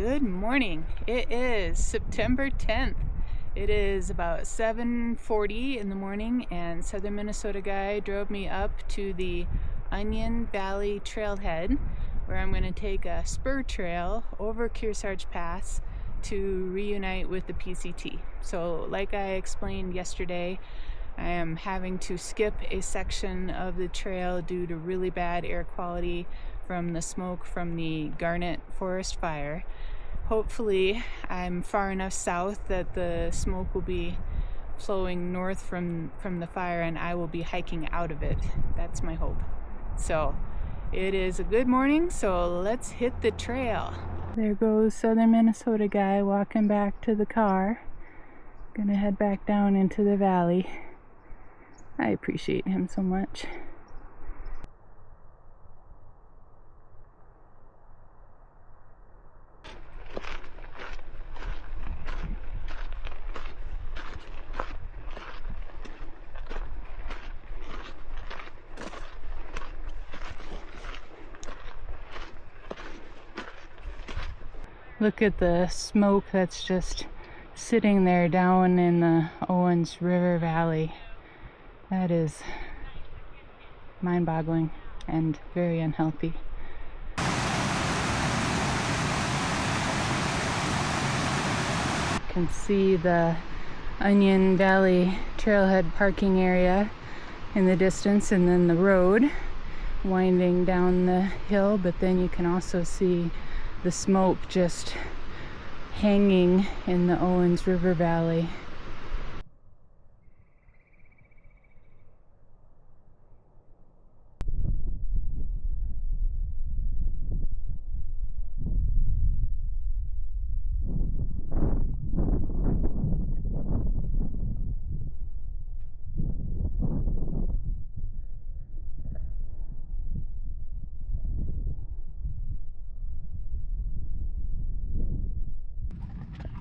Good morning. It is September 10th. It is about 7:40 in the morning, and Southern Minnesota guy drove me up to the Onion Valley trailhead, where I'm going to take a spur trail over Kearsarge Pass to reunite with the PCT. So like I explained yesterday, I am having to skip a section of the trail due to really bad air quality from the smoke from the Garnet forest fire. Hopefully I'm far enough south that the smoke will be flowing north from the fire and I will be hiking out of it. That's my hope. So it is a good morning, so let's hit the trail. There goes Southern Minnesota guy walking back to the car. Gonna head back down into the valley. I appreciate him so much. Look at the smoke that's just sitting there down in the Owens River Valley. That is mind-boggling and very unhealthy. You can see the Onion Valley trailhead parking area in the distance, and then the road winding down the hill, but then you can also see the smoke just hanging in the Owens River Valley.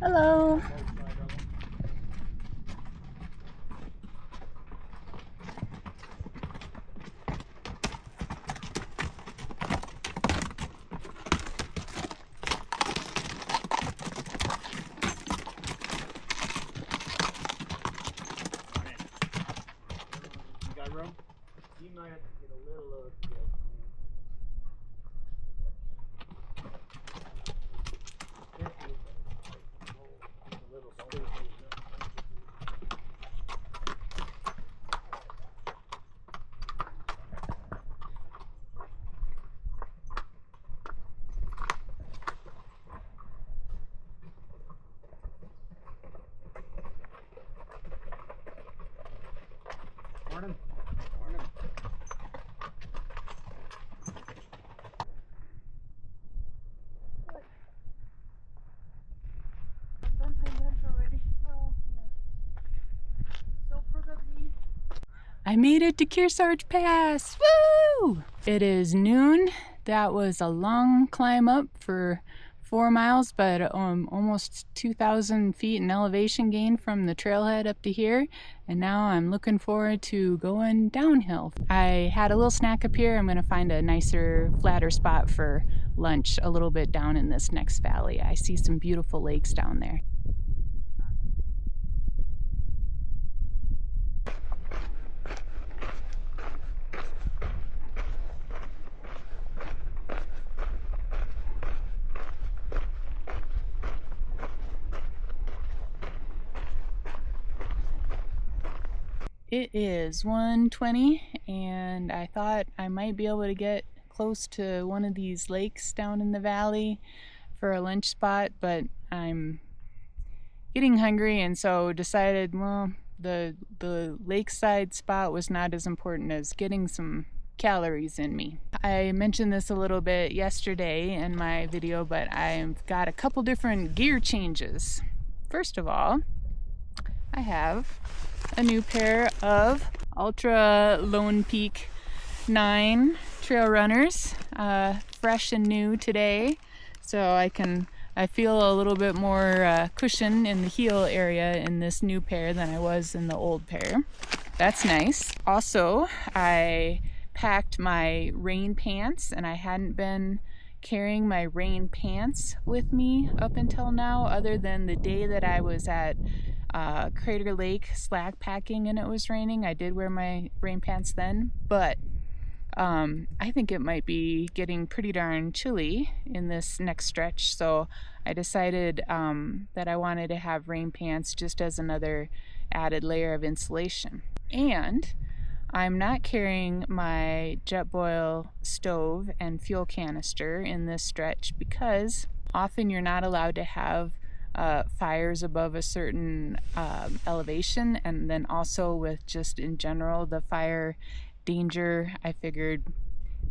Hello. You got room? You might have to get a little lower to get Morning. Morning. I made it to Kearsarge Pass! Woo! It is noon. That was a long climb up for 4 miles, but almost 2,000 feet in elevation gain from the trailhead up to here. And now I'm looking forward to going downhill. I had a little snack up here. I'm going to find a nicer, flatter spot for lunch a little bit down in this next valley. I see some beautiful lakes down there. It is 1:20 and I thought I might be able to get close to one of these lakes down in the valley for a lunch spot, but I'm getting hungry and so decided, well, the lakeside spot was not as important as getting some calories in me. I mentioned this a little bit yesterday in my video, but I've got a couple different gear changes. First of all, I have a new pair of Ultra Lone Peak 9 trail runners, fresh and new today, so I feel a little bit more cushion in the heel area in this new pair than I was in the old pair. That's nice. Also, I packed my rain pants, and I hadn't been carrying my rain pants with me up until now, other than the day that I was at Crater Lake slack packing and it was raining. I did wear my rain pants then, but I think it might be getting pretty darn chilly in this next stretch, so I decided that I wanted to have rain pants just as another added layer of insulation. And I'm not carrying my Jetboil stove and fuel canister in this stretch because often you're not allowed to have fires above a certain elevation, and then also with just in general the fire danger, I figured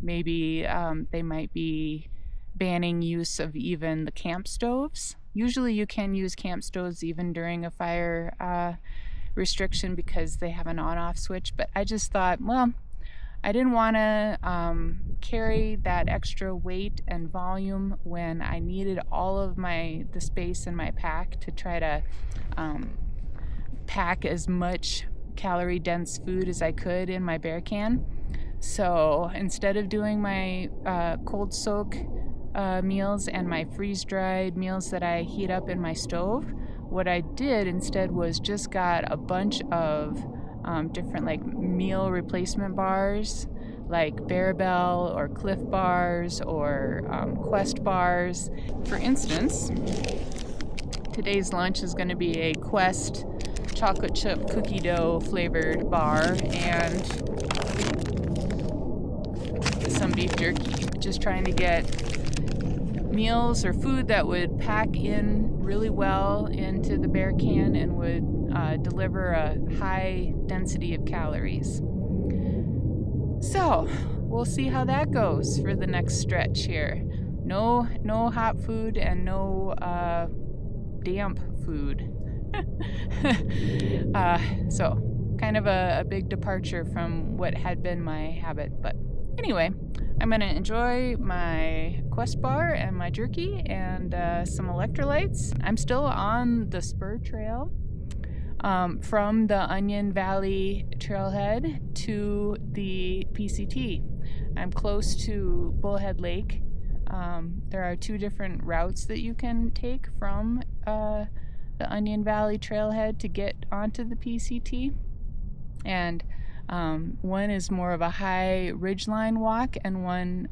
maybe they might be banning use of even the camp stoves. Usually you can use camp stoves even during a fire restriction because they have an on-off switch, but I just thought, well, I didn't want to carry that extra weight and volume when I needed all of the space in my pack to try to pack as much calorie dense food as I could in my bear can. So instead of doing my cold soak meals and my freeze dried meals that I heat up in my stove, what I did instead was just got a bunch of different like meal replacement bars, like Bearbell or Cliff bars or Quest bars. For instance, today's lunch is going to be a Quest chocolate chip cookie dough flavored bar and some beef jerky. Just trying to get meals or food that would pack in really well into the bear can and would deliver a high density of calories. So we'll see how that goes for the next stretch here. No hot food and no damp food. So kind of a big departure from what had been my habit, but anyway, I'm going to enjoy my Quest bar and my jerky and some electrolytes. I'm still on the spur trail from the Onion Valley trailhead to the PCT. I'm close to Bullhead Lake. There are two different routes that you can take from the Onion Valley trailhead to get onto the PCT, and one is more of a high ridgeline walk, and one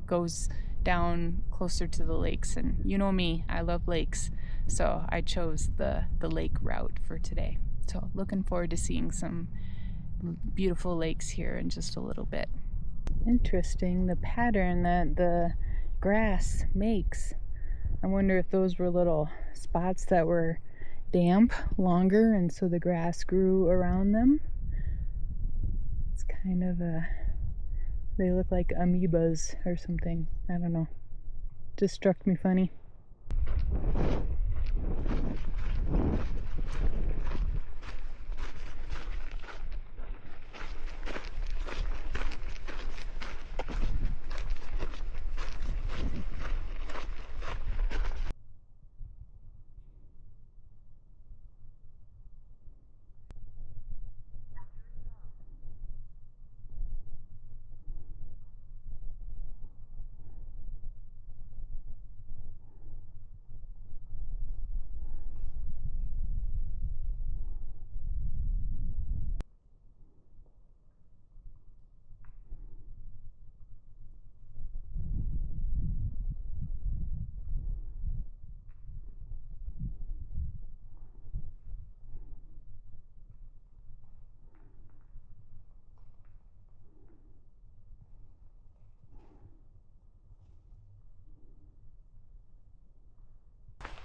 goes down closer to the lakes. And you know me, I love lakes, so I chose the lake route for today. So looking forward to seeing some beautiful lakes here in just a little bit. Interesting, the pattern that the grass makes. I wonder if those were little spots that were damp longer and so the grass grew around them. It's kind of they look like amoebas or something. I don't know. Just struck me funny.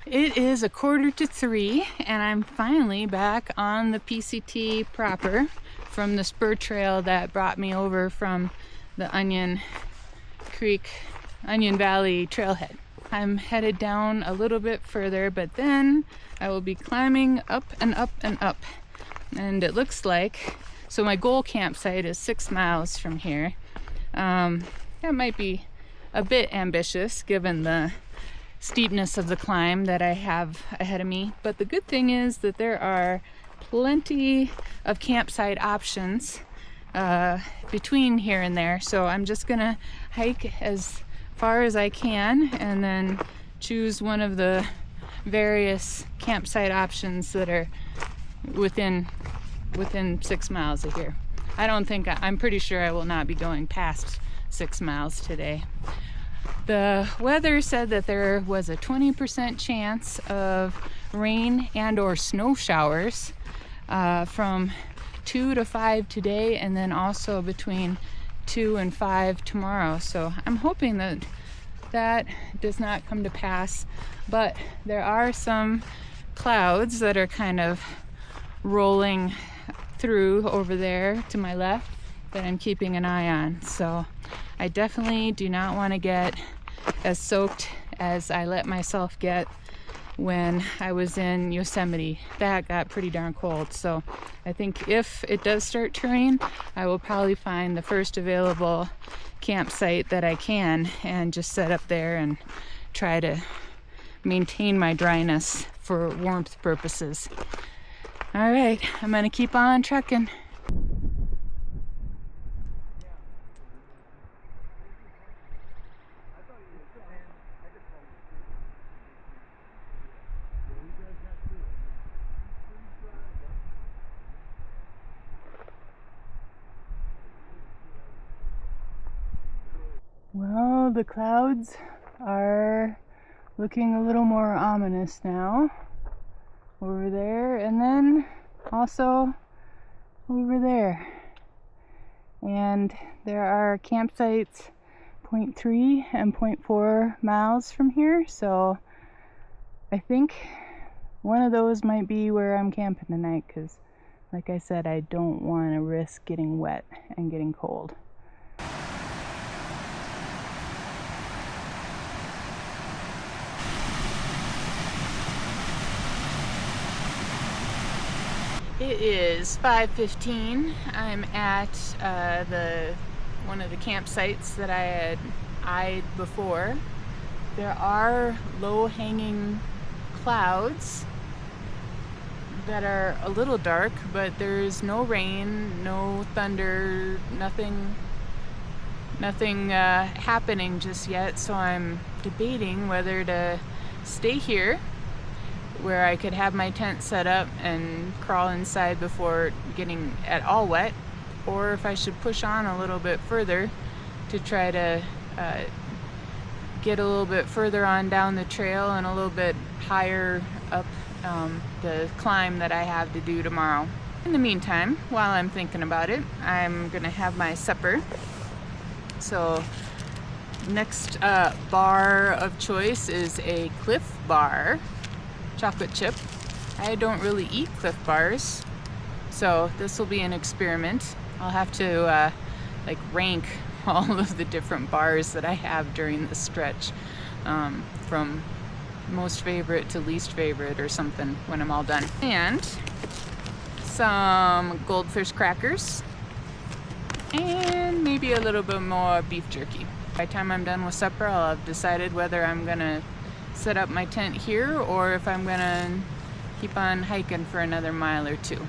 It is 2:45 and I'm finally back on the PCT proper from the spur trail that brought me over from the Onion Valley trailhead. I'm headed down a little bit further, but then I will be climbing up and up and up. And it looks like, so my goal campsite is 6 miles from here. That might be a bit ambitious given the steepness of the climb that I have ahead of me, but the good thing is that there are plenty of campsite options between here and there, so I'm just gonna hike as far as I can and then choose one of the various campsite options that are within 6 miles of here. I'm pretty sure I will not be going past 6 miles today. The weather said that there was a 20% chance of rain and or snow showers from 2 to 5 today, and then also between 2 and 5 tomorrow. So I'm hoping that that does not come to pass, but there are some clouds that are kind of rolling through over there to my left that I'm keeping an eye on. So I definitely do not want to get as soaked as I let myself get when I was in Yosemite. That got pretty darn cold. So I think if it does start to rain, I will probably find the first available campsite that I can and just set up there and try to maintain my dryness for warmth purposes. All right, I'm gonna keep on trucking. Well, the clouds are looking a little more ominous now over there, and then also over there. And there are campsites 0.3 and 0.4 miles from here, so I think one of those might be where I'm camping tonight, because like I said, I don't want to risk getting wet and getting cold. It is 5:15. I'm at one of the campsites that I had eyed before. There are low-hanging clouds that are a little dark, but there's no rain, no thunder, nothing happening just yet. So I'm debating whether to stay here, where I could have my tent set up and crawl inside before getting at all wet, or if I should push on a little bit further to try to get a little bit further on down the trail and a little bit higher up the climb that I have to do tomorrow. In the meantime, while I'm thinking about it, I'm gonna have my supper. So next bar of choice is a Cliff Bar chocolate chip. I don't really eat Cliff Bars, so this will be an experiment. I'll have to rank all of the different bars that I have during the stretch, from most favorite to least favorite or something when I'm all done. And some goldfish crackers and maybe a little bit more beef jerky. By the time I'm done with supper, I'll have decided whether I'm gonna set up my tent here or if I'm gonna keep on hiking for another mile or two.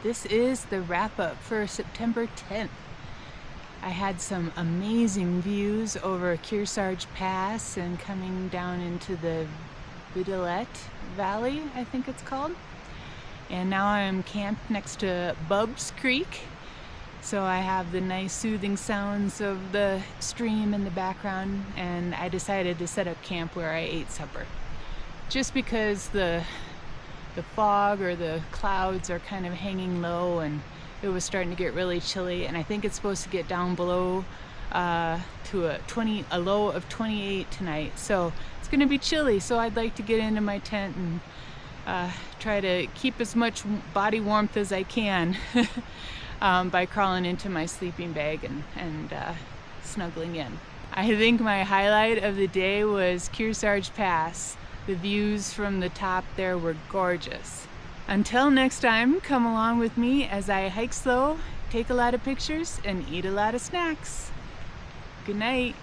This is the wrap up for September 10th. I had some amazing views over Kearsarge Pass and coming down into the m.y.t.h Valley, I think it's called. And now I'm camped next to Bub's Creek. So I have the nice soothing sounds of the stream in the background, and I decided to set up camp where I ate supper. Just because the fog or the clouds are kind of hanging low and it was starting to get really chilly, and I think it's supposed to get down below to a low of 28 tonight. So it's gonna be chilly, so I'd like to get into my tent and try to keep as much body warmth as I can by crawling into my sleeping bag and snuggling in. I think my highlight of the day was Kearsarge Pass. The views from the top there were gorgeous. Until next time, come along with me as I hike slow, take a lot of pictures, and eat a lot of snacks. Good night.